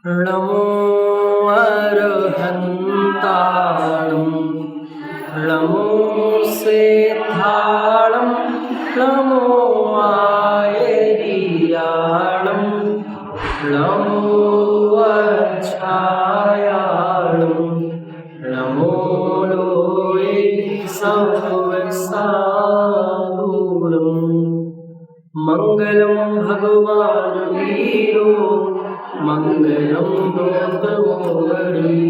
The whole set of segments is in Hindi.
नमो अरहन्ताणं नमो सेत्थाणं नमो आयर्याणं नमो वज्रायाणं नमो लोये संवत्सारूढं मंगलम भगवान वीरो मंगलम गौतमोहरि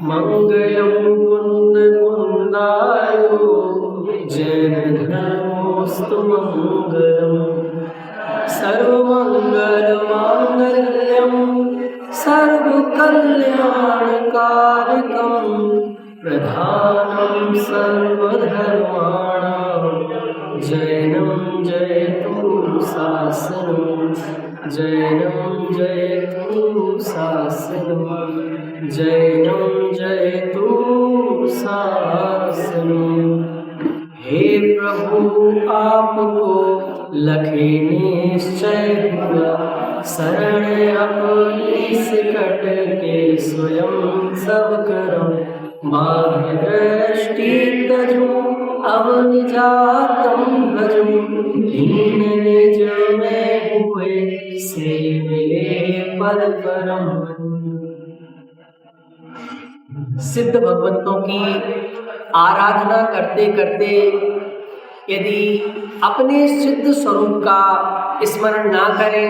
मंगलम कुंद कुंदायो जैन धर्मोस्तु मंगलम सर्वमंगल मांगल्यम सर्वकल्याणकारकम प्रधानम सर्वधर्माणां जैनं जयतु शासनं जैनं जयतु शासनं जैनं जयतु शासनं। हे प्रभु आपको लखे निश्चय हुआ शरण अपनी सिकट के स्वयं सब करो मार्ग दृष्टि तजो अवनिजातम भजो दीन निज में हुए से मिले पद परम। सिद्ध भगवंतों की आराधना करते करते यदि अपने सिद्ध स्वरूप का स्मरण ना करें,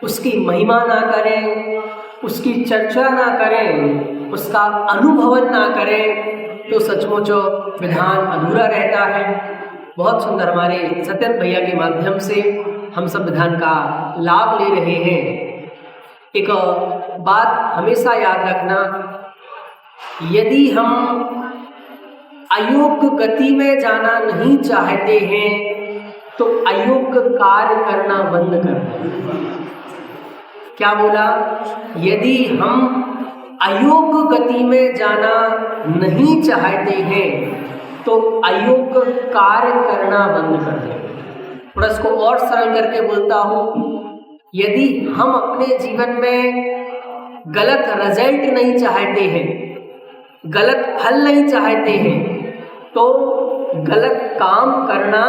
उसकी महिमा ना करें, उसकी चर्चा ना करें, उसका अनुभवन ना करें तो सचमुच विधान अधूरा रहता है। बहुत सुंदर हमारे सत्यन भैया के माध्यम से हम सब विधान का लाभ ले रहे हैं। एक बात हमेशा याद रखना, यदि हम अयोग्य गति में जाना नहीं चाहते हैं तो अयोग्य कार्य करना बंद कर दें। क्या बोला? यदि हम अयोग्य गति में जाना नहीं चाहते हैं तो अयोग्य कार्य करना बंद कर दें। थोड़ा इसको और सरल करके बोलता हूं, यदि हम अपने जीवन में गलत रिजल्ट नहीं चाहते हैं, गलत फल नहीं चाहते हैं तो गलत काम करना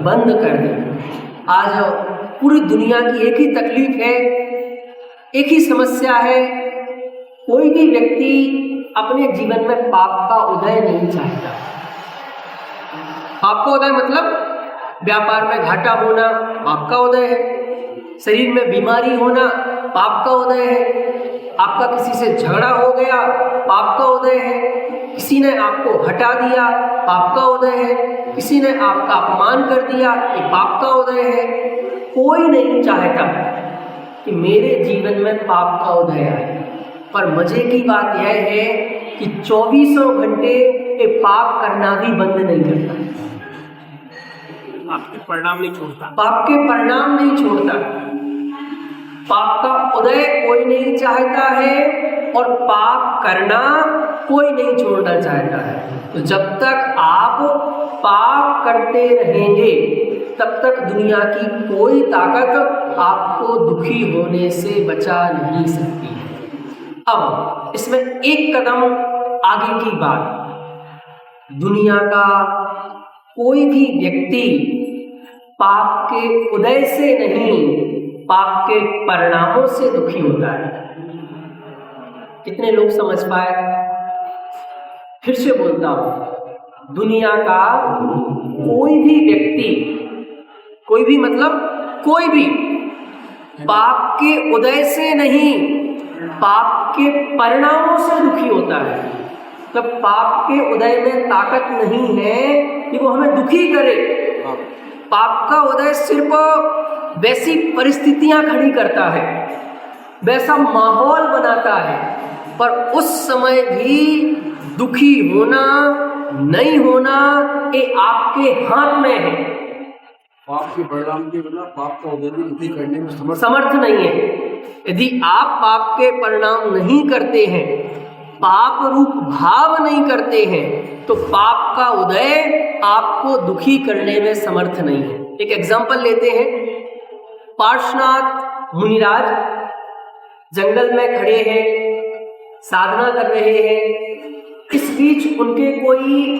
बंद कर दें। आज पूरी दुनिया की एक ही तकलीफ है, एक ही समस्या है, कोई भी व्यक्ति अपने जीवन में पाप का उदय नहीं चाहता। पाप का उदय मतलब व्यापार में घाटा होना पाप का उदय है, शरीर में बीमारी होना पाप का उदय है, आपका किसी से झगड़ा हो गया पाप का उदय है, किसी ने आपको हटा दिया पाप का उदय है, किसी ने आपका अपमान कर दिया ये पाप का उदय है। कोई नहीं चाहता कि मेरे जीवन में पाप का उदय आए, पर मजे की बात यह है कि 24 घंटे ये पाप करना भी बंद नहीं करता, पाप के परिणाम नहीं छोड़ता, पाप के परिणाम नहीं छोड़ता। पाप का उदय कोई नहीं चाहता है और पाप करना कोई नहीं छोड़ना चाहता है। तो जब तक आप पाप करते रहेंगे तब तक दुनिया की कोई ताकत आपको दुखी होने से बचा नहीं सकती है। अब इसमें एक कदम आगे की बात, दुनिया का कोई भी व्यक्ति पाप के उदय से नहीं पाप के परिणामों से दुखी होता है। कितने लोग समझ पाए? फिर से बोलता हूं, दुनिया का कोई भी व्यक्ति, कोई भी मतलब कोई भी, पाप के उदय से नहीं पाप के परिणामों से दुखी होता है। मतलब पाप के उदय में ताकत नहीं है कि वो हमें दुखी करे। पाप का उदय सिर्फ वैसी परिस्थितियां खड़ी करता है, वैसा माहौल बनाता है, पर उस समय भी दुखी होना नहीं होना ये आपके हाथ में है। पाप के परिणाम के बिना पाप का उदय भी दुखी करने में समर्थ नहीं है। यदि आप पाप के परिणाम नहीं करते हैं, पाप रूप भाव नहीं करते हैं तो पाप का उदय आपको दुखी करने में समर्थ नहीं है। एक एग्जाम्पल लेते हैं, पार्श्वनाथ मुनिराज जंगल में खड़े हैं, साधना कर रहे हैं, इस बीच उनके कोई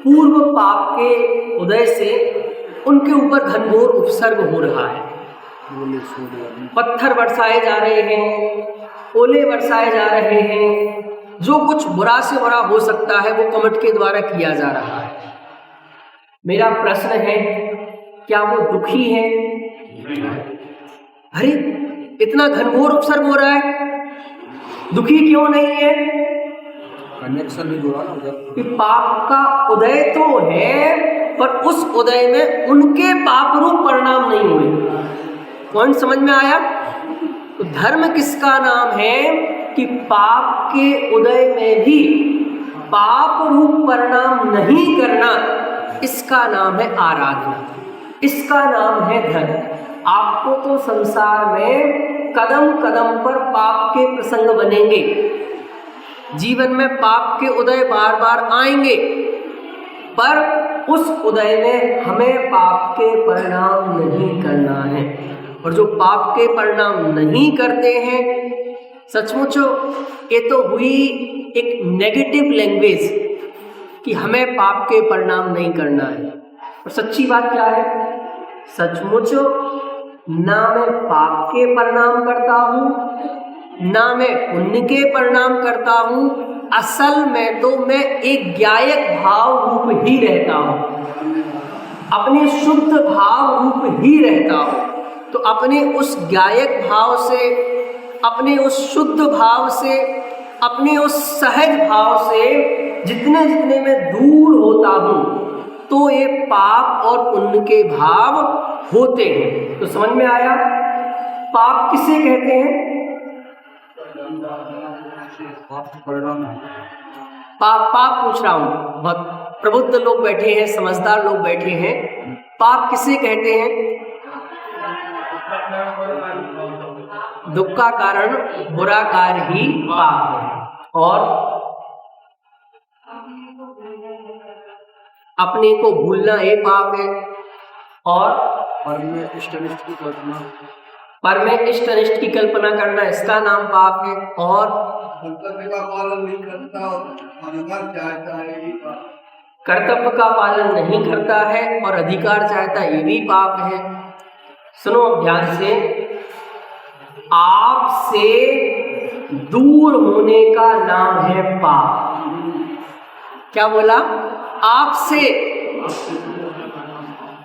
पूर्व पाप के उदय से उनके ऊपर घनघोर उपसर्ग हो रहा है। पत्थर बरसाए जा रहे हैं, ओले बरसाए जा रहे हैं, जो कुछ बुरा से बुरा हो सकता है वो कमट के द्वारा किया जा रहा है। मेरा प्रश्न है, क्या वो दुखी है? अरे इतना घनघोर उपसर्ग हो रहा है, दुखी क्यों नहीं है? कनेक्शन नहीं जुड़ा ना उधर। कि पाप का उदय तो है, पर उस उदय में उनके पाप रूप परिणाम नहीं हुए। पॉइंट समझ में आया? तो धर्म किसका नाम है कि पाप के उदय में भी पाप रूप परिणाम नहीं करना, इसका नाम है आराधना, इसका नाम है धर्म। आपको तो संसार में कदम कदम पर पाप के प्रसंग बनेंगे, जीवन में पाप के उदय बार बार आएंगे, पर उस उदय में हमें पाप के परिणाम नहीं करना है। और जो पाप के परिणाम नहीं करते हैं, सचमुच ये तो हुई एक नेगेटिव लैंग्वेज कि हमें पाप के परिणाम नहीं करना है। और सच्ची बात क्या है? सचमुच ना मैं पाप के परिणाम करता हूँ, ना मैं पुण्य के परिणाम करता हूँ। असल में तो मैं एक ज्ञायक भाव रूप ही रहता हूँ, अपने शुद्ध भाव रूप ही रहता हूँ। तो अपने उस ज्ञायक भाव से, अपने उस शुद्ध भाव से, अपने उस सहज भाव से जितने जितने मैं दूर होता हूँ, तो ये पाप और पुण्य के भाव होते हैं। तो समझ में आया? पाप किसे कहते हैं? पाप पूछ रहा हूँ, बहुत प्रबुद्ध लोग बैठे हैं, समझदार लोग बैठे हैं। पाप किसे कहते हैं? दुख का कारण बुरा कार्य ही पाप है। और अपने को भूलना ये पाप है। और पर में इष्ट अनिष्ट की कल्पना, पर में इष्ट अनिष्ट की कल्पना करना, इसका नाम पाप है। और कर्तव्य का पालन नहीं करता और अधिकार चाहता है, ये पाप। कर्तव्य का पालन नहीं करता है और अधिकार चाहता है, ये भी पाप है। सुनो ध्यान से, आपसे दूर होने का नाम है पाप। क्या बोला? आपसे,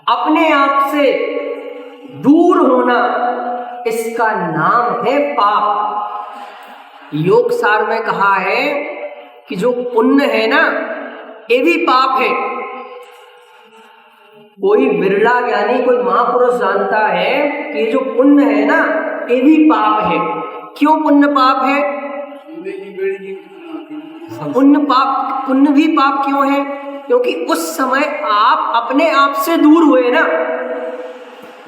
अपने आप से दूर होना, इसका नाम है पाप। योग सार में कहा है कि जो पुण्य है ना, ये भी पाप है। कोई विरला ज्ञानी, कोई महापुरुष जानता है कि ये जो पुण्य है ना, ये भी पाप है। क्यों पुण्य पाप है? पुण्य भी पाप क्यों है? क्योंकि उस समय आप अपने आप से दूर हुए ना।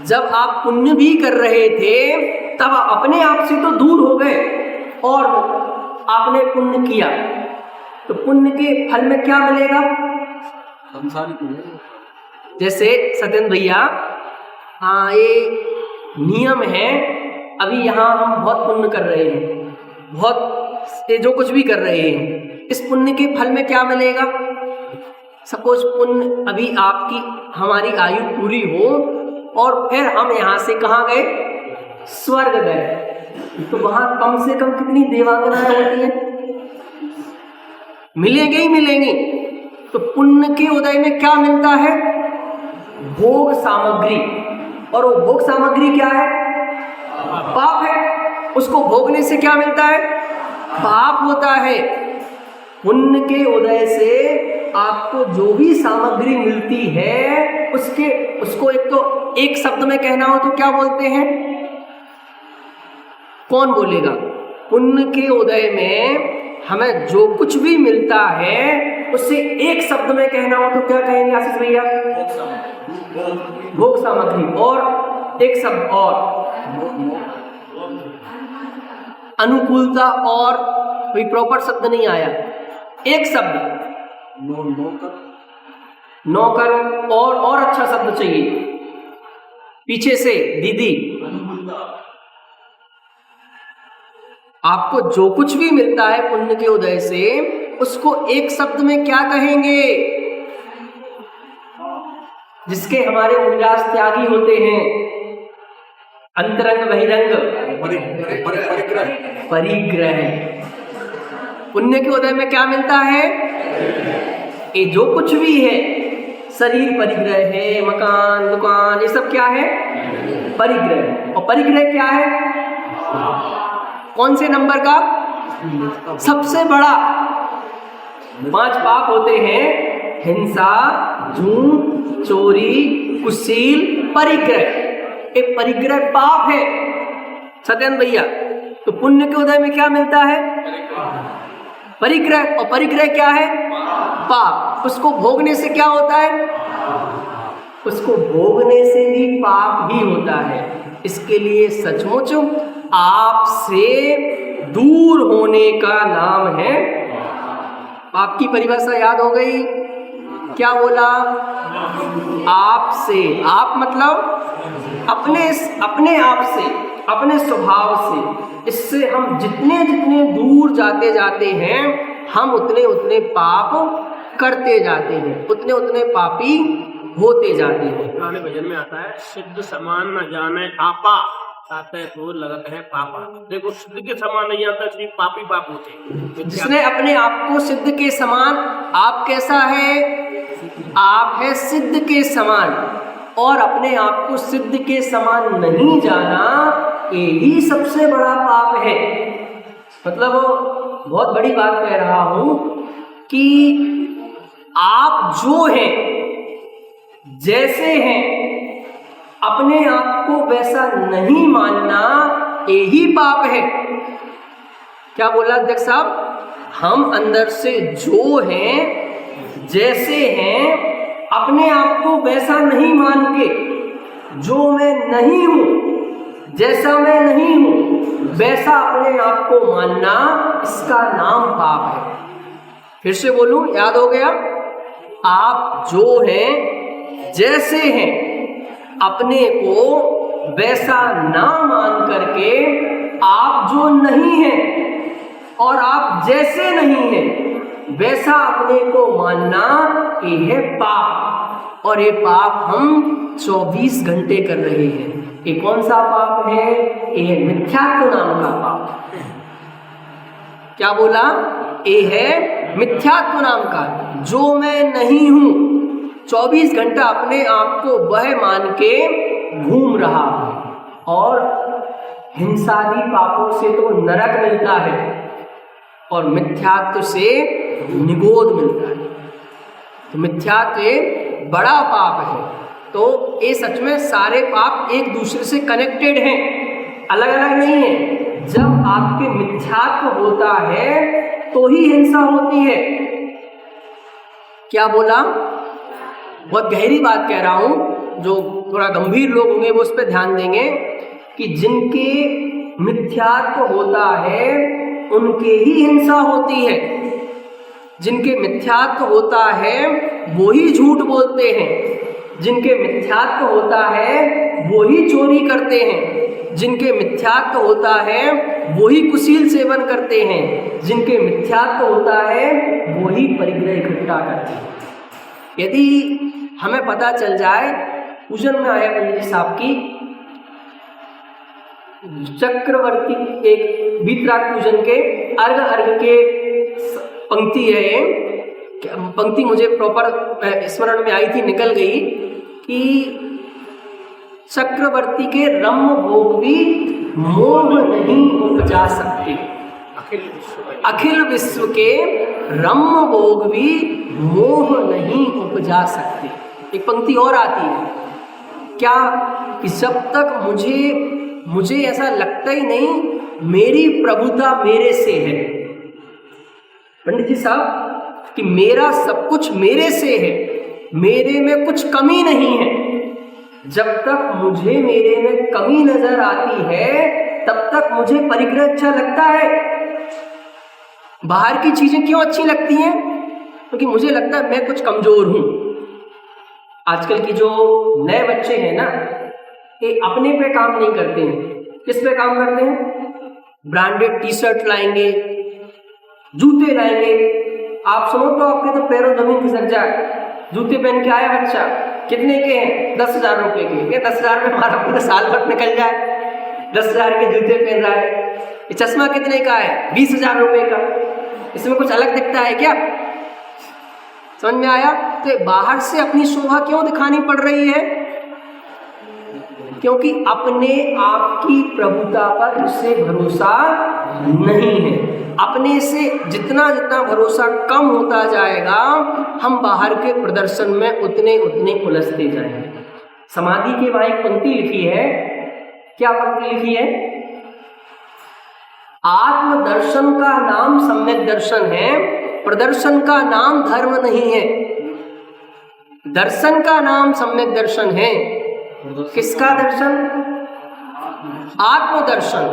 जब आप पुण्य भी कर रहे थे, तब अपने आप से तो दूर हो गए और आपने पुण्य किया, तो पुण्य के फल में क्या मिलेगा? जैसे सत्येंद्र भैया, हाँ ये नियम है, अभी यहाँ हम बहुत पुण्य कर रहे हैं, बहुत ये जो कुछ भी कर रहे हैं, इस पुण्य के फल में क्या मिलेगा? सपोज पुण्य अभी आपकी हमारी आयु पूरी हो और फिर हम यहाँ से कहाँ गए? स्वर्ग गए, तो वहाँ कम से कम कितनी देवांगनाएं होती हैं? मिलेंगे ही मिलेंगी। तो पुण्य के उदय में क्या मिलता है? भोग सामग्री। और वो भोग सामग्री क्या है? पाप है। उसको भोगने से क्या मिलता है? पाप होता है। पुण्य के उदय से आपको जो भी सामग्री मिलती है, उसको एक शब्द में कहना हो तो क्या बोलते हैं? कौन बोलेगा? पुण्य के उदय में हमें जो कुछ भी मिलता है, उससे एक शब्द में कहना हो तो क्या कहेंगे आशीष भैया? भोग सामग्री। और एक शब्द और, अनुकूलता। और कोई प्रॉपर शब्द नहीं आया, एक शब्द नौकर। और अच्छा शब्द चाहिए पीछे से, दीदी। आपको जो कुछ भी मिलता है पुण्य के उदय से, उसको एक शब्द में क्या कहेंगे? जिसके हमारे उल्लास त्यागी होते हैं, अंतरंग बहिरंग परिग्रह। पुण्य के उदय में क्या मिलता है? ये जो कुछ भी है, शरीर परिग्रह है, मकान दुकान, ये सब क्या है? परिग्रह। और परिग्रह क्या है? कौन से नंबर का? सबसे बड़ा। 5 पाप होते हैं: हिंसा, झूठ, चोरी, कुशील, परिग्रह। एक परिग्रह पाप है सत्यन भैया। तो पुण्य के उदय में क्या मिलता है? परिग्रह। और परिग्रह क्या है? पाप। उसको भोगने से क्या होता है? उसको भोगने से भी पाप ही होता है। इसके लिए सचमुच आपसे दूर होने का नाम है पाप। की परिभाषा याद हो गई? क्या बोला? आपसे। आप मतलब अपने आप से, अपने स्वभाव से। इससे हम जितने जितने दूर जाते जाते हैं, हम उतने उतने पाप करते जाते हैं, उतने उतने पापी होते जाते हैं। पुराने भजन में आता है, सिद्ध समान न जाने आपा, ताते तो लगत है पापा। देखो, सिद्ध के समान नहीं आता, सिर्फ पापी पाप होते। जिसने अपने आप को सिद्ध के समान, आप कैसा है? आप है सिद्ध के समान। और अपने आप को सिद्ध के समान नहीं जाना, यही सबसे बड़ा पाप है। मतलब बहुत बड़ी बात कह रहा हूं कि आप जो हैं, जैसे हैं, अपने आप को वैसा नहीं मानना, यही पाप है। क्या बोला अध्यक्ष साहब? हम अंदर से जो हैं, जैसे हैं, अपने आप को वैसा नहीं मान के, जो मैं नहीं हूं, जैसा मैं नहीं हूं, वैसा अपने आप को मानना, इसका नाम पाप है। फिर से बोलूं, याद हो गया? आप जो हैं, जैसे हैं, अपने को वैसा ना मान करके, आप जो नहीं हैं और आप जैसे नहीं हैं, वैसा अपने को मानना, ये है पाप। और ये पाप हम 24 घंटे कर रहे हैं। ये कौन सा पाप है? ये मिथ्यात्व नाम का पाप। क्या बोला? ये है मिथ्यात्व नाम का। जो मैं नहीं हूं, 24 घंटा अपने आप को वह मान के घूम रहा है। और हिंसादी पापों से तो नरक मिलता है, और मिथ्यात्व से निगोद मिलता है। तो मिथ्यात्व बड़ा पाप है। तो ये सच में सारे पाप एक दूसरे से कनेक्टेड हैं, अलग अलग नहीं है। जब आपके मिथ्यात्व होता है तो ही हिंसा होती है। क्या बोला? बहुत गहरी बात कह रहा हूं, जो थोड़ा गंभीर लोग होंगे वो उस पर ध्यान देंगे कि जिनके मिथ्यात्व होता है उनके ही हिंसा होती है। जिनके मिथ्यात्व होता है वो ही झूठ बोलते हैं। जिनके मिथ्यात्व होता है वो ही चोरी करते हैं। जिनके मिथ्यात्व होता है वो ही कुशील सेवन करते हैं। जिनके मिथ्यात्व होता है वो ही परिग्रह इकट्ठा करते हैं। यदि हमें पता चल जाए, पूजन में आया पंडित जी साहब की चक्रवर्ती, एक वीतराग पूजन के अर्घ के पंक्ति है, पंक्ति मुझे प्रॉपर स्मरण में आई थी, निकल गई, कि चक्रवर्ती के रम्य भोग भी मोह नहीं उपजा सकते। अखिल विश्व के रम्य भोग भी मोह नहीं उपजा सकते। एक पंक्ति और आती है, क्या? कि जब तक मुझे ऐसा लगता ही नहीं मेरी प्रभुता मेरे से है, पंडित जी साहब, कि मेरा सब कुछ मेरे से है, मेरे में कुछ कमी नहीं है। जब तक मुझे मेरे में कमी नजर आती है तब तक मुझे परिग्रह अच्छा लगता है। बाहर की चीजें क्यों अच्छी लगती हैं? क्योंकि मुझे लगता है मैं कुछ कमजोर हूं। आजकल की जो नए बच्चे हैं ना, ये अपने पे काम नहीं करते हैं। किस पे काम करते हैं? ब्रांडेड टी शर्ट लाएंगे, जूते लाएंगे। आप सुनो तो आपके तो पैरों जमीन खिसक जाए। जूते पहन के आया बच्चा, कितने के हैं? 10,000 रुपए के। 10,000 में हमारा पूरा साल भर निकल जाए। 10,000 के जूते पहन रहा है। ये चश्मा कितने का है? 20,000 रुपए का। इसमें कुछ अलग दिखता है क्या? समझ में आया? तो बाहर से अपनी शोभा क्यों दिखानी पड़ रही है? क्योंकि अपने आप की प्रभुता पर उससे भरोसा नहीं है। अपने से जितना जितना भरोसा कम होता जाएगा, हम बाहर के प्रदर्शन में उतने उतने उलझते जाएंगे। समाधि के वहां एक पंक्ति लिखी है। क्या पंक्ति लिखी है? आत्मदर्शन का नाम सम्यक दर्शन है, प्रदर्शन का नाम धर्म नहीं है। दर्शन का नाम सम्यक दर्शन है। किसका दर्शन? आत्मदर्शन।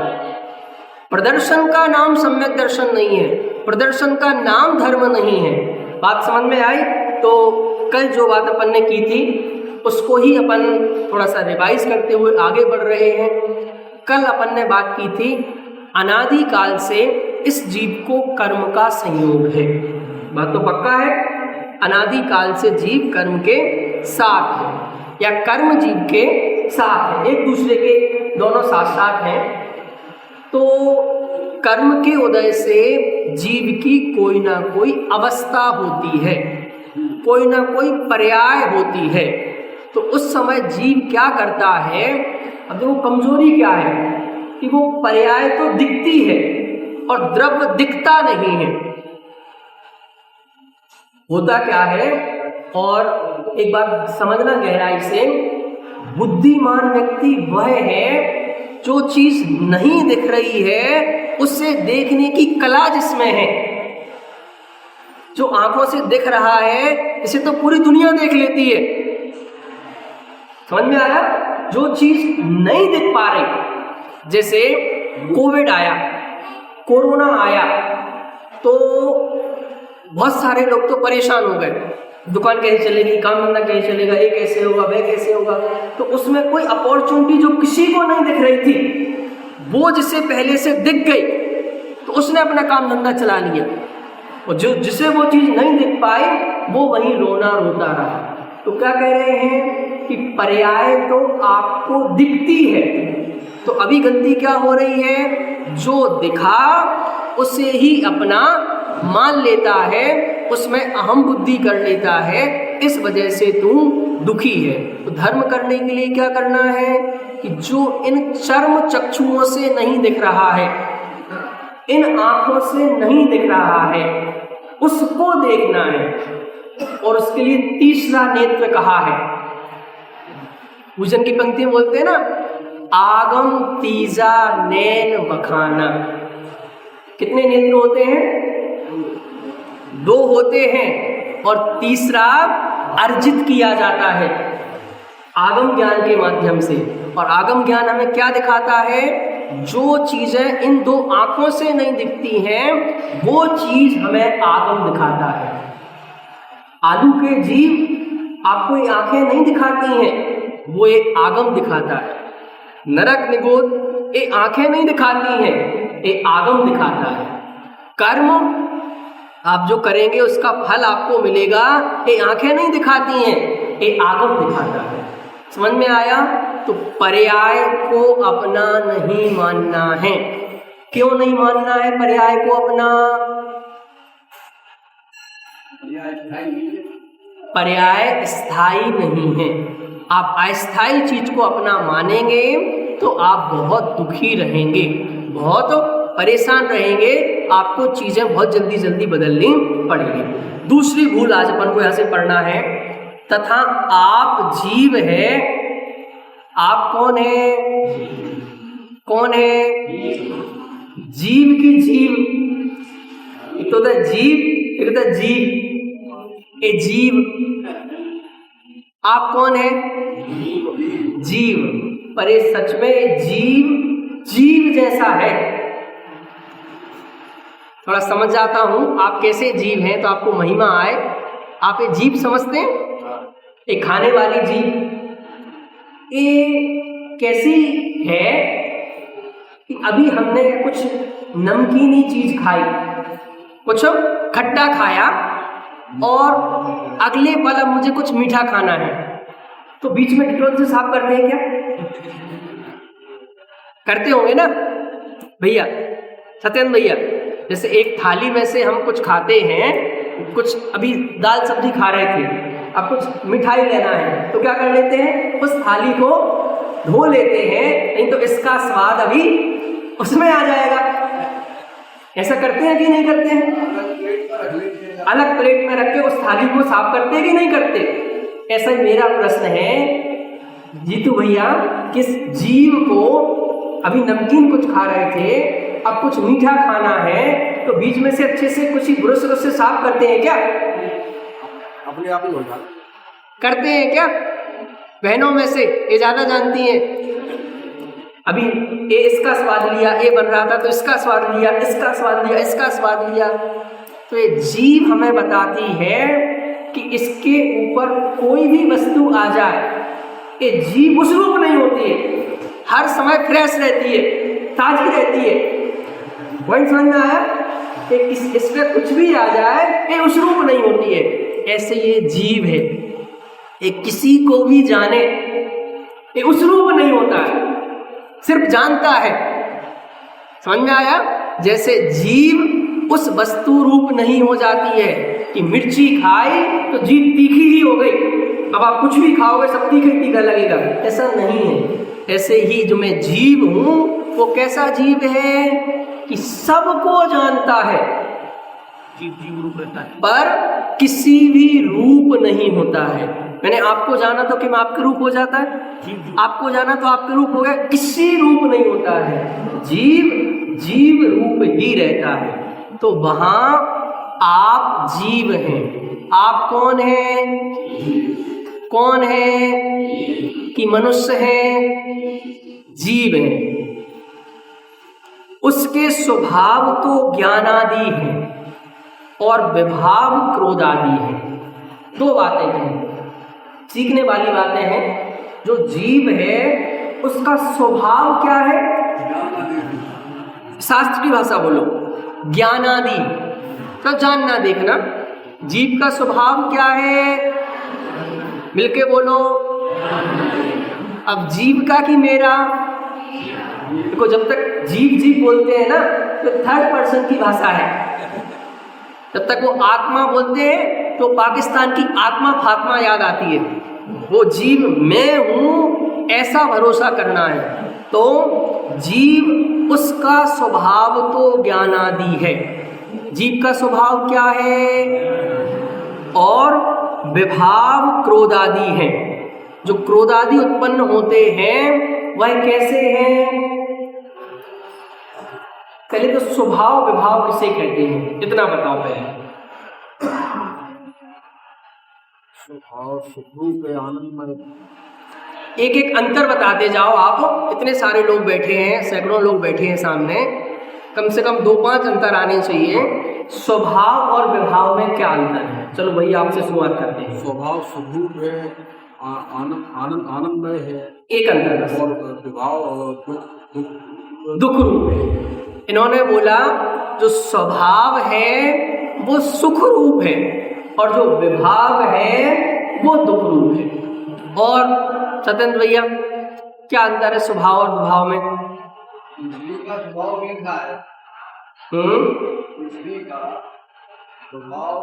प्रदर्शन का नाम सम्यक दर्शन नहीं है, प्रदर्शन का नाम धर्म नहीं है। बात समझ में आई? तो कल जो बात अपन ने की थी उसको ही अपन थोड़ा सा रिवाइज करते हुए आगे बढ़ रहे हैं। कल अपन ने बात की थी अनादि काल से इस जीव को कर्म का संयोग है। बात तो पक्का है, अनादि काल से जीव कर्म के साथ है या कर्म जीव के साथ है, एक दूसरे के दोनों साथ साथ हैं। तो कर्म के उदय से जीव की कोई ना कोई अवस्था होती है, कोई ना कोई पर्याय होती है। तो उस समय जीव क्या करता है? अब देखो कमजोरी क्या है कि वो पर्याय तो दिखती है और द्रव्य दिखता नहीं है। होता क्या है? और एक बात समझना गहराई से, बुद्धिमान व्यक्ति वह है जो चीज नहीं दिख रही है उससे देखने की कला जिसमें है। जो आंखों से दिख रहा है इसे तो पूरी दुनिया देख लेती है। समझ में आया? जो चीज नहीं दिख पा रही, जैसे कोविड आया, कोरोना आया, तो बहुत सारे लोग तो परेशान हो गए। दुकान कैसे चलेगी, काम धंधा कैसे चलेगा, ये कैसे होगा, वह कैसे होगा। तो उसमें कोई अपॉर्चुनिटी जो किसी को नहीं दिख रही थी, वो जिसे पहले से दिख गई तो उसने अपना काम धंधा चला लिया, और जो जिसे वो चीज नहीं दिख पाई वो वहीं रोना रोता रहा। तो क्या कह रहे हैं कि पर्याय तो आपको दिखती है। तो अभी गलती क्या हो रही है? जो दिखा उसे ही अपना मान लेता है, उसमें अहम बुद्धि कर लेता है, इस वजह से तू दुखी है। तो धर्म करने के लिए क्या करना है कि जो इन चर्म चक्षुओं से नहीं दिख रहा है, इन आंखों से नहीं दिख रहा है, उसको देखना है। और उसके लिए तीसरा नेत्र कहा है। पूजन की पंक्ति में बोलते हैं ना, आगम तीजा नैन बखाना। कितने नेत्र होते हैं? 2 होते हैं, और तीसरा अर्जित किया जाता है आगम ज्ञान के माध्यम से। और आगम ज्ञान हमें क्या दिखाता है? जो चीजें इन 2 आंखों से नहीं दिखती हैं वो चीज हमें आगम दिखाता है। आलू के जीव आपको ये आंखें नहीं दिखाती हैं, वो एक आगम दिखाता है। नरक निगोद ये आंखें नहीं दिखाती हैं, ये आगम दिखाता है। कर्म आप जो करेंगे उसका फल आपको मिलेगा, ये आंखें नहीं दिखाती हैं, ये आगम दिखाता है। समझ में आया? तो पर्याय को अपना नहीं मानना है। क्यों नहीं मानना है पर्याय को अपना? पर्याय स्थायी नहीं है। आप अस्थायी चीज को अपना मानेंगे तो आप बहुत दुखी रहेंगे, बहुत परेशान रहेंगे, आपको चीजें बहुत जल्दी जल्दी बदलनी पड़ेगी। दूसरी भूल आज अपन को यहां से पढ़ना है, तथा आप जीव है। आप कौन है? कौन है? जीव की जीव। एक तो जीव, एक तो जीव। ए जीव, आप कौन है? जीव। पर ये सच में जीव जीव जैसा है? थोड़ा समझ जाता हूं आप कैसे जीव हैं तो आपको महिमा आए। आप ये जीव समझते हैं? ये खाने वाली जीव ये कैसी है? कि अभी हमने कुछ नमकीनी चीज खाई, कुछ खट्टा खाया और अगले पल अब मुझे कुछ मीठा खाना है, तो बीच में डिटॉल से साफ करते हैं क्या? करते होंगे ना भैया, सत्येंद्र भैया। जैसे एक थाली में से हम कुछ खाते हैं, कुछ अभी दाल सब्जी खा रहे थे, अब कुछ मिठाई लेना है तो क्या कर लेते हैं, उस थाली को धो लेते हैं, नहीं तो इसका स्वाद अभी उसमें आ जाएगा। ऐसा करते हैं कि नहीं करते हैं? अलग प्लेट में रख के उस थाली को साफ करते हैं कि नहीं करते? ऐसा ही मेरा प्रश्न है जीतू भैया, किस जीव को अभी नमकीन कुछ खा रहे थे, अब कुछ मीठा खाना है, तो बीच में से अच्छे से कुछ ही ब्रश से साफ करते हैं क्या? अपने आप ही हो जाता, करते हैं क्या? बहनों में से ये ज्यादा जानती हैं। अभी ये इसका स्वाद लिया, ये बन रहा था तो इसका स्वाद लिया, इसका स्वाद लिया, इसका स्वाद लिया। तो ये जीव हमें बताती है कि इसके ऊपर कोई भी वस्तु आ जाए, ये जीव उस रूप नहीं होती है, हर समय फ्रेश रहती है, ताजी रहती है। पॉइंट समझ में आया? इस पे कुछ भी आ जाए ये उस रूप नहीं होती है। ऐसे ये जीव है, ये किसी को भी जाने ये उस रूप नहीं होता है, सिर्फ जानता है। समझ में आया? जैसे जीव उस वस्तु रूप नहीं हो जाती है कि मिर्ची खाई तो जीभ तीखी ही हो गई, अब आप कुछ भी खाओगे सब तीखा ही तीखा लगेगा, ऐसा नहीं है। ऐसे ही जो मैं जीव हूं वो कैसा जीव है कि सबको जानता है, जीव रूप रहता है, पर किसी भी रूप नहीं होता है। मैंने आपको जाना तो कि मैं आपके रूप हो जाता है, आपको जाना तो आपके रूप हो गया, किसी रूप नहीं होता है। जीव रूप ही रहता है। तो वहां आप जीव हैं। आप कौन हैं? कौन है? कि मनुष्य है, जीव है। उसके स्वभाव तो ज्ञानादि है और विभाव क्रोधादि है। दो बातें हैं, सीखने वाली बातें हैं। जो जीव है उसका स्वभाव क्या है? शास्त्र की भाषा बोलो, ज्ञानादि, तो जानना देखना। जीव का स्वभाव क्या है? मिलके बोलो। अब जीव का कि मेरा? देखो जब तक जीव बोलते हैं ना तो थर्ड पर्सन की भाषा है। जब तक वो आत्मा बोलते हैं तो पाकिस्तान की आत्मा फात्मा याद आती है। वो जीव मैं हूं ऐसा भरोसा करना है। तो जीव उसका स्वभाव तो ज्ञानादि है। जीव का स्वभाव क्या है? और विभाव क्रोधादि है। जो क्रोधादि उत्पन्न होते हैं वह कैसे हैं? पहले तो स्वभाव विभाव किसे कहते हैं इतना बताओ पहले। स्वभाव सुखरूप है, आनंदमय। एक एक अंतर बताते जाओ आप। इतने सारे लोग बैठे हैं, सैकड़ों लोग बैठे हैं सामने, कम से कम 2-5 अंतर आने चाहिए। स्वभाव और विभाव में क्या अंतर है? चलो भैया आपसे शुरुआत करते हैं। स्वभाव सुखरूप है, आनंदमय है, एक अंतर बस। और विभाव दुख रूप है। इन्होंने बोला जो स्वभाव है वो सुख रूप है और जो विभाव है वो दुख रूप है। और सत्येंद्र भैया क्या अंतर है स्वभाव और विभाव में? का स्वभाव मीठा है, पृथ्वी का स्वभाव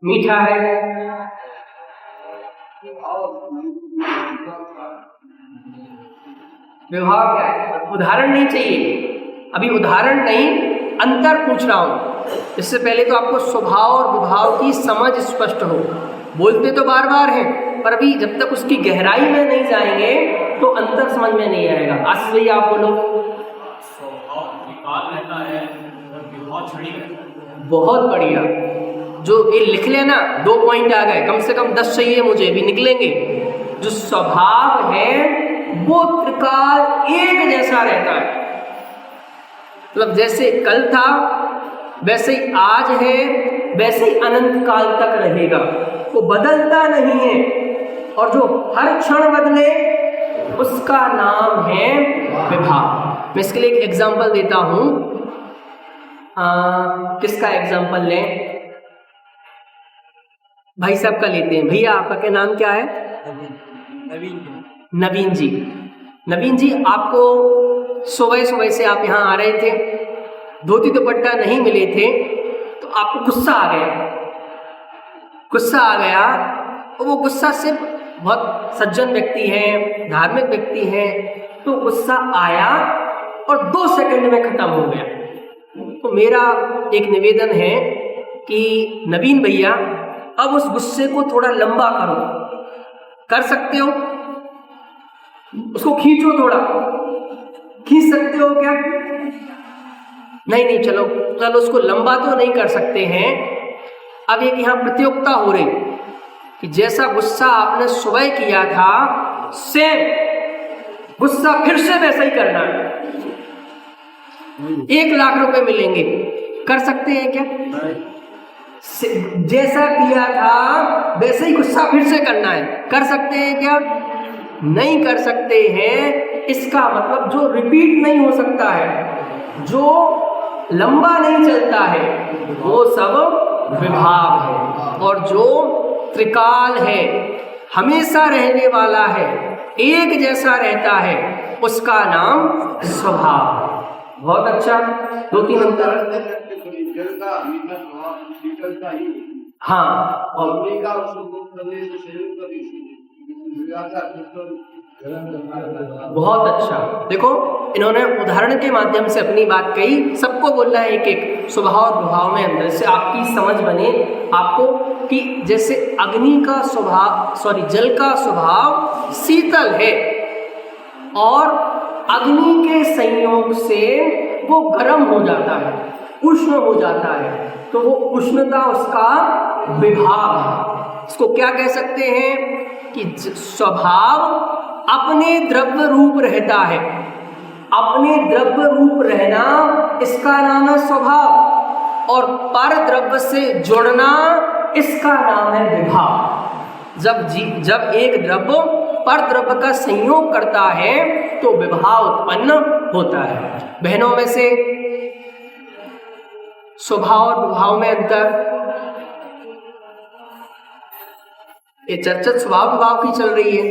मीठा है। विभाव क्या है? उदाहरण नहीं चाहिए, अभी उदाहरण नहीं, अंतर पूछ रहा हूं। इससे पहले तो आपको स्वभाव और विभाव की समझ स्पष्ट हो। बोलते तो बार बार हैं, पर अभी जब तक उसकी गहराई में नहीं जाएंगे तो अंतर समझ में नहीं आएगा। आशीष भैया आप बोलो। स्वभाव विकार रहता है, विभाव छड़ी रहता है। बहुत बढ़िया। जो ये लिख लेना, 2 पॉइंट आ गए, कम से कम 10 चाहिए मुझे, भी निकलेंगे। जो स्वभाव है वो त्रिकाल एक जैसा रहता है। मतलब जैसे कल था वैसे ही आज है, वैसे ही अनंत काल तक रहेगा, वो बदलता नहीं है। और जो हर क्षण बदले उसका नाम है विभाव। मैं इसके लिए एक एग्जाम्पल देता हूँ। किसका एग्जाम्पल लें? भाई साहब का लेते हैं। भैया आपका क्या नाम क्या है? नवीन जी। नवीन जी, आपको सुबह सुबह से आप यहाँ आ रहे थे, धोती दुपट्टा नहीं मिले थे, तो आपको गुस्सा आ गया। गुस्सा आ गया और वो गुस्सा सिर्फ बहुत सज्जन व्यक्ति हैं, धार्मिक व्यक्ति हैं, तो गुस्सा आया और 2 सेकंड में खत्म हो गया। तो मेरा एक निवेदन है कि नवीन भैया अब उस गुस्से को थोड़ा लंबा करो। कर सकते हो? उसको खींचो, थोड़ा खींच सकते हो क्या? नहीं, चलो उसको लंबा तो नहीं कर सकते हैं। अब एक यहाँ प्रतियोगिता हो रही कि जैसा गुस्सा आपने सुबह किया था, सेम गुस्सा फिर से वैसा ही करना है। 1 लाख रुपए मिलेंगे। कर सकते हैं क्या? जैसा किया था वैसे ही गुस्सा फिर से करना है। कर सकते हैं क्या? नहीं कर सकते हैं। इसका मतलब जो रिपीट नहीं हो सकता है, जो लंबा नहीं चलता है, वो सब विभाव है। और जो त्रिकाल है, हमेशा रहने वाला है, एक जैसा रहता है, उसका नाम स्वभाव। बहुत अच्छा। 2-3 अंतर। हाँ, और बहुत अच्छा। देखो, इन्होंने उदाहरण के माध्यम से अपनी बात कही। सबको बोलना है एक एक स्वभाव और विभाव में अंतर, से आपकी समझ बने आपको कि जैसे अग्नि का स्वभाव, जल का स्वभाव शीतल है और अग्नि के संयोग से वो गर्म हो जाता है, उष्ण हो जाता है, तो वो उष्णता उसका विभाव है। इसको क्या कह सकते हैं कि स्वभाव अपने द्रव्य रूप रहता है। अपने द्रव्य रूप रहना, इसका नाम है स्वभाव। और पर द्रव्य से जुड़ना, इसका नाम है विभाव। जब एक द्रव्य पर द्रव्य का संयोग करता है तो विभाव उत्पन्न होता है। बहनों में से स्वभाव और विभाव में अंतर। ये चर्चा स्वभाव विभाव की चल रही है।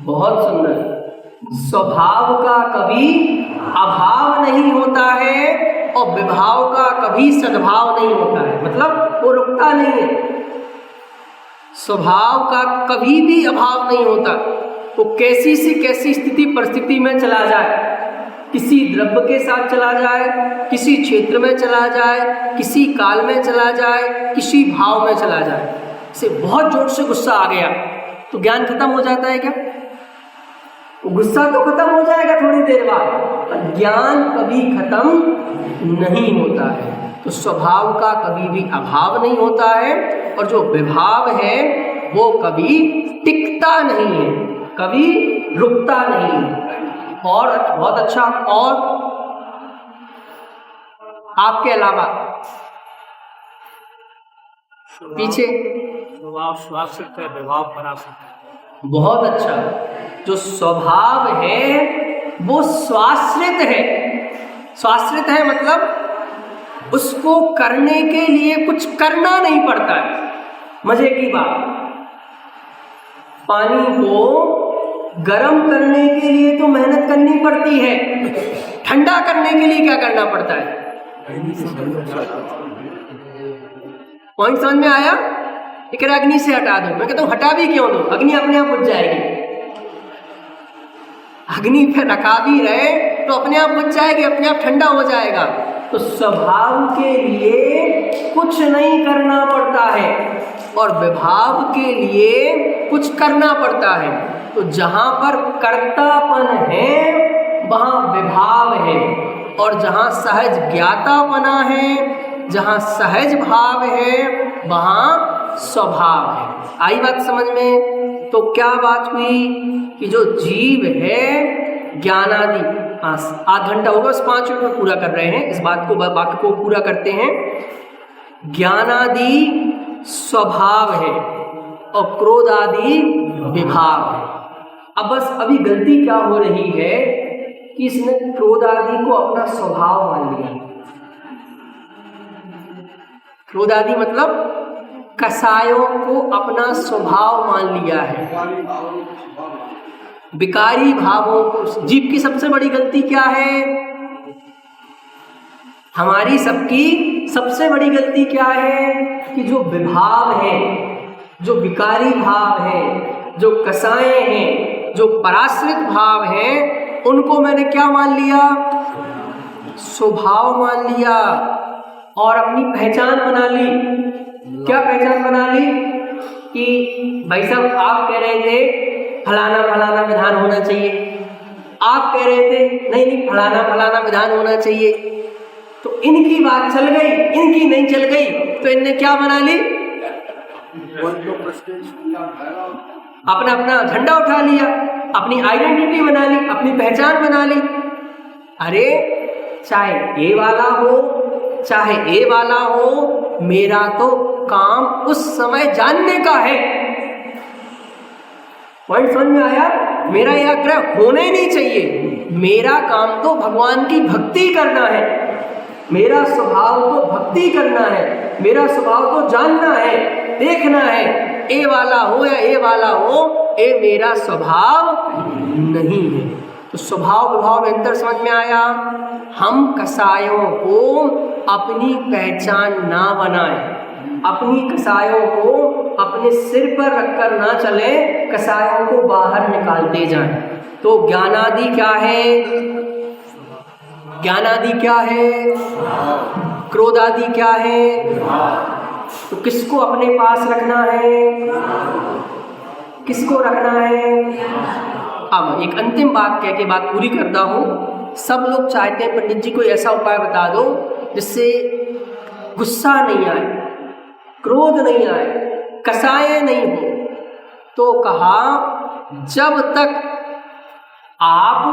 बहुत सुंदर। स्वभाव का कभी अभाव नहीं होता है और विभाव का कभी सद्भाव नहीं होता है, मतलब वो रुकता नहीं है। स्वभाव का कभी भी अभाव नहीं होता। वो कैसी सी कैसी स्थिति परिस्थिति में चला जाए, किसी द्रव्य के साथ चला जाए, किसी क्षेत्र में चला जाए, किसी काल में चला जाए, किसी भाव में चला जाए, से बहुत जोर से गुस्सा आ गया तो ज्ञान खत्म हो जाता है क्या? गुस्सा तो खत्म हो जाएगा थोड़ी देर बाद, पर ज्ञान कभी खत्म नहीं होता है। तो स्वभाव का कभी भी अभाव नहीं होता है और जो विभाव है वो कभी टिकता नहीं है, कभी रुकता नहीं है। और बहुत अच्छा। और आपके अलावा पीछे स्वभाव स्वाश्रित है, विभाव पराश्रित है। बहुत अच्छा। जो स्वभाव है वो स्वाश्रित है। स्वाश्रित है मतलब उसको करने के लिए कुछ करना नहीं पड़ता है। मजे की बात, पानी को गर्म करने के लिए तो मेहनत करनी पड़ती है, ठंडा करने के लिए क्या करना पड़ता है? पॉइंट समझ में आया? एक अग्नि से हटा दो, मैं कहता हूँ हटा भी क्यों दो, अग्नि अपने आप बुझ जाएगी। अग्नि पे रखा भी रहे तो अपने आप बुझ जाएगी, अपने आप ठंडा हो जाएगा। तो स्वभाव के लिए कुछ नहीं करना पड़ता है और विभाव के लिए कुछ करना पड़ता है। तो जहां पर कर्तापन है वहां विभाव है, और जहां सहज ज्ञातापना है, जहां सहज भाव है, वहां स्वभाव है। आई बात समझ में? तो क्या बात हुई कि जो जीव है ज्ञानादि, आध घंटा होगा, बस 5 मिनट में पूरा कर रहे हैं इस बात को, वाक्य को पूरा करते हैं। ज्ञानादि स्वभाव है और क्रोध आदि विभाव है। अब बस अभी गलती क्या हो रही है कि इसने क्रोध आदि को अपना स्वभाव मान लिया। क्रोध आदि मतलब कसायों को अपना स्वभाव मान लिया है, विकारी भावों को। जीव की सबसे बड़ी गलती क्या है? हमारी सबकी सबसे बड़ी गलती क्या है कि जो विभाव है, जो विकारी भाव है, जो कसाएं हैं, जो पराश्रित भाव हैं, उनको मैंने क्या मान लिया? स्वभाव मान लिया और अपनी पहचान बना ली। क्या पहचान बना ली? कि भाई साहब आप कह रहे थे फलाना फलाना विधान होना चाहिए, आप कह रहे थे नहीं नहीं फलाना फलाना विधान होना चाहिए, तो इनकी बात चल गई, इनकी नहीं चल गई, तो इनने क्या बना ली? अपना अपना झंडा उठा लिया, अपनी आइडेंटिटी बना ली, अपनी पहचान बना ली। अरे चाहे ए वाला हो चाहे ए वाला हो, मेरा तो काम उस समय जानने का है। पॉइंट समझ में आया? मेरा यह आग्रह होना ही नहीं चाहिए। मेरा काम तो भगवान की भक्ति करना है, मेरा स्वभाव तो भक्ति करना है, मेरा स्वभाव तो जानना है, देखना है। ए वाला हो या ए वाला हो, ए मेरा स्वभाव नहीं है। तो स्वभाव विभाव में अंतर समझ में आया? हम कसायों को अपनी पहचान ना बनाएं, अपनी कसायों को अपने सिर पर रखकर ना चले, कसायों को बाहर निकालते जाएं। तो ज्ञानादि क्या है? ज्ञानादि क्या है? क्रोधादि क्या है? तो किसको अपने पास रखना है? किसको रखना है? अब एक अंतिम बात कह के बात पूरी करता हूँ। सब लोग चाहते हैं पंडित जी कोई ऐसा उपाय बता दो जिससे गुस्सा नहीं आए, क्रोध नहीं आए, कसाए नहीं हो। तो कहा जब तक आप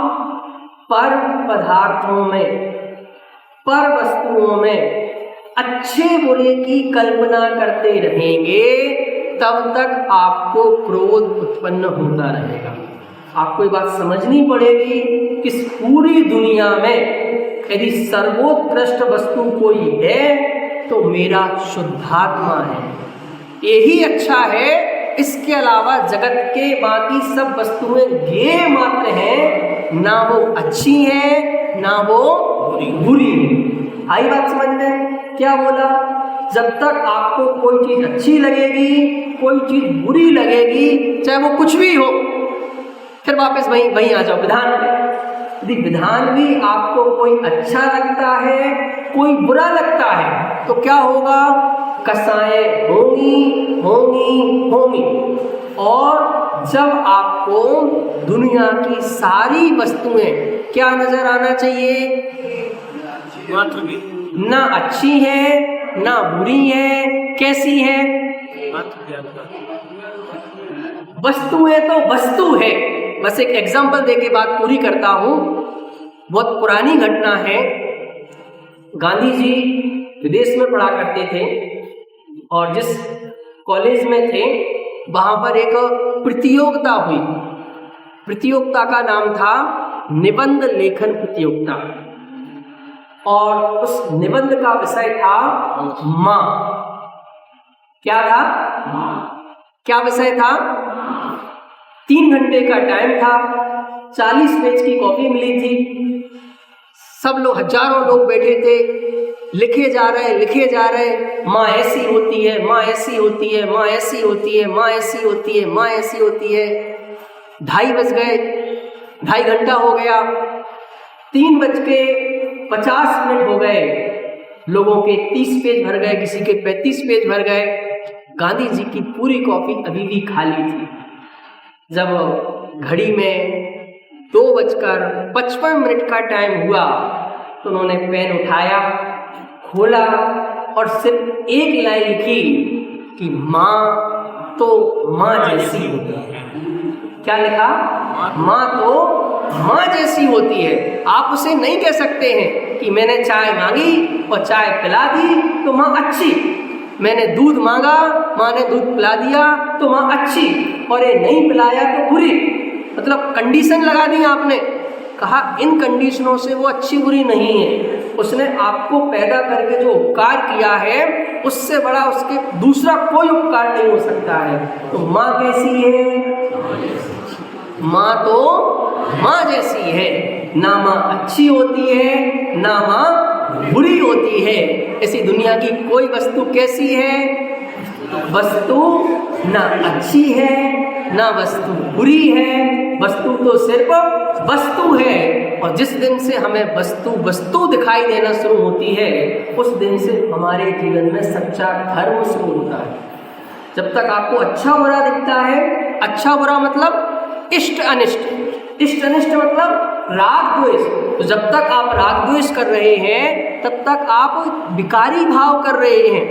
पर पदार्थों में, पर वस्तुओं में अच्छे बुरे की कल्पना करते रहेंगे, तब तक आपको क्रोध उत्पन्न होता रहेगा। आपको ये बात समझनी पड़ेगी कि इस पूरी दुनिया में यदि सर्वोत्कृष्ट वस्तु कोई है तो मेरा शुद्धात्मा है, यही अच्छा है। इसके अलावा जगत के बाकी सब वस्तुएं ज्ञेय मात्र हैं, ना वो अच्छी है ना वो बुरी है। आई बात समझ में? क्या बोला? जब तक आपको कोई चीज अच्छी लगेगी, कोई चीज बुरी लगेगी, चाहे वो कुछ भी हो, फिर वापस वहीं आ जाओ विधान में। यदि विधान भी आपको कोई अच्छा लगता है, कोई बुरा लगता है, तो क्या होगा? कसाएं होंगी होंगी होंगी। और जब आपको दुनिया की सारी वस्तुएं क्या नजर आना चाहिए? ना अच्छी है ना बुरी है, कैसी है? वस्तुएं तो वस्तु है। बस एक एग्जांपल देके बात पूरी करता हूं। बहुत पुरानी घटना है। गांधी जी विदेश में पढ़ा करते थे और जिस कॉलेज में थे वहां पर एक प्रतियोगिता हुई। प्रतियोगिता का नाम था निबंध लेखन प्रतियोगिता और उस निबंध का विषय था माँ। क्या था? क्या विषय था? 3 घंटे का टाइम था, 40 पेज की कॉपी मिली थी। सब लोग, हजारों लोग बैठे थे, लिखे जा रहे। माँ ऐसी होती है, माँ ऐसी होती है, माँ ऐसी होती है, माँ ऐसी होती है, माँ ऐसी होती है। 2:30 बज गए, 2.5 घंटा हो गया, 3:50 हो गए। लोगों के 30 पेज भर गए, किसी के 35 पेज भर गए। गांधी जी की पूरी कॉपी अभी भी खाली थी। जब घड़ी में 2:55 का टाइम हुआ तो उन्होंने पेन उठाया, खोला और सिर्फ एक लाइन लिखी कि माँ तो माँ जैसी होती है। क्या लिखा? माँ तो माँ जैसी होती है। आप उसे नहीं कह सकते हैं कि मैंने चाय मांगी और चाय पिला दी तो माँ अच्छी। मैंने दूध मांगा, माँ ने दूध पिला दिया तो माँ अच्छी, और ये नहीं पिलाया तो बुरी। मतलब कंडीशन लगा दी आपने, कहा इन कंडीशनों से वो अच्छी बुरी नहीं है। उसने आपको पैदा करके जो उपकार किया है उससे बड़ा उसके दूसरा कोई उपकार नहीं हो सकता है। तो माँ कैसी है? माँ तो माँ जैसी है, ना माँ अच्छी होती है ना माँ बुरी होती है। ऐसी दुनिया की कोई वस्तु कैसी है? वस्तु ना अच्छी है ना वस्तु बुरी है, वस्तु तो सिर्फ वस्तु है। और जिस दिन से हमें वस्तु दिखाई देना शुरू होती है उस दिन से हमारे जीवन में सच्चा धर्म शुरू होता है। जब तक आपको अच्छा बुरा दिखता है, अच्छा बुरा मतलब इष्ट अनिष्ट, इष्ट अनिष्ट मतलब राग द्वेष, तो जब तक आप राग द्वेष कर रहे हैं तब तक आप विकारी भाव कर रहे हैं,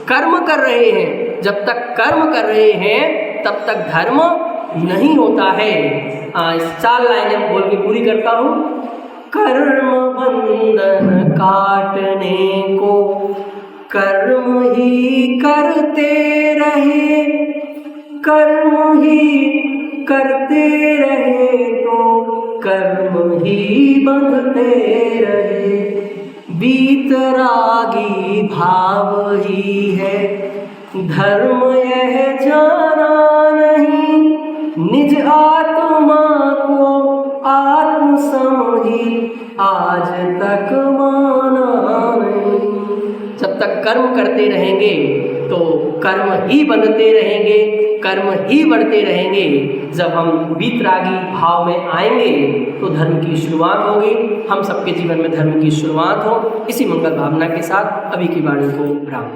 कर्म कर रहे हैं। जब तक कर्म कर रहे हैं तब तक धर्म नहीं होता है। 4 लाइनें बोल के पूरी करता हूँ। कर्म बंधन काटने को कर्म ही करते रहे, कर्म ही करते रहे तो कर्म ही बंधते रहे। बीतरागी भाव ही है धर्म, यह जाना नहीं निज आत्मा को आत्मसम ही आज तक माना नहीं। जब तक कर्म करते रहेंगे तो कर्म ही बंधते रहेंगे, कर्म ही बढ़ते रहेंगे। जब हम वीतरागी भाव में आएंगे तो धर्म की शुरुआत होगी। हम सबके जीवन में धर्म की शुरुआत हो। इसी मंगल भावना के साथ अभी की वाणी को विराम।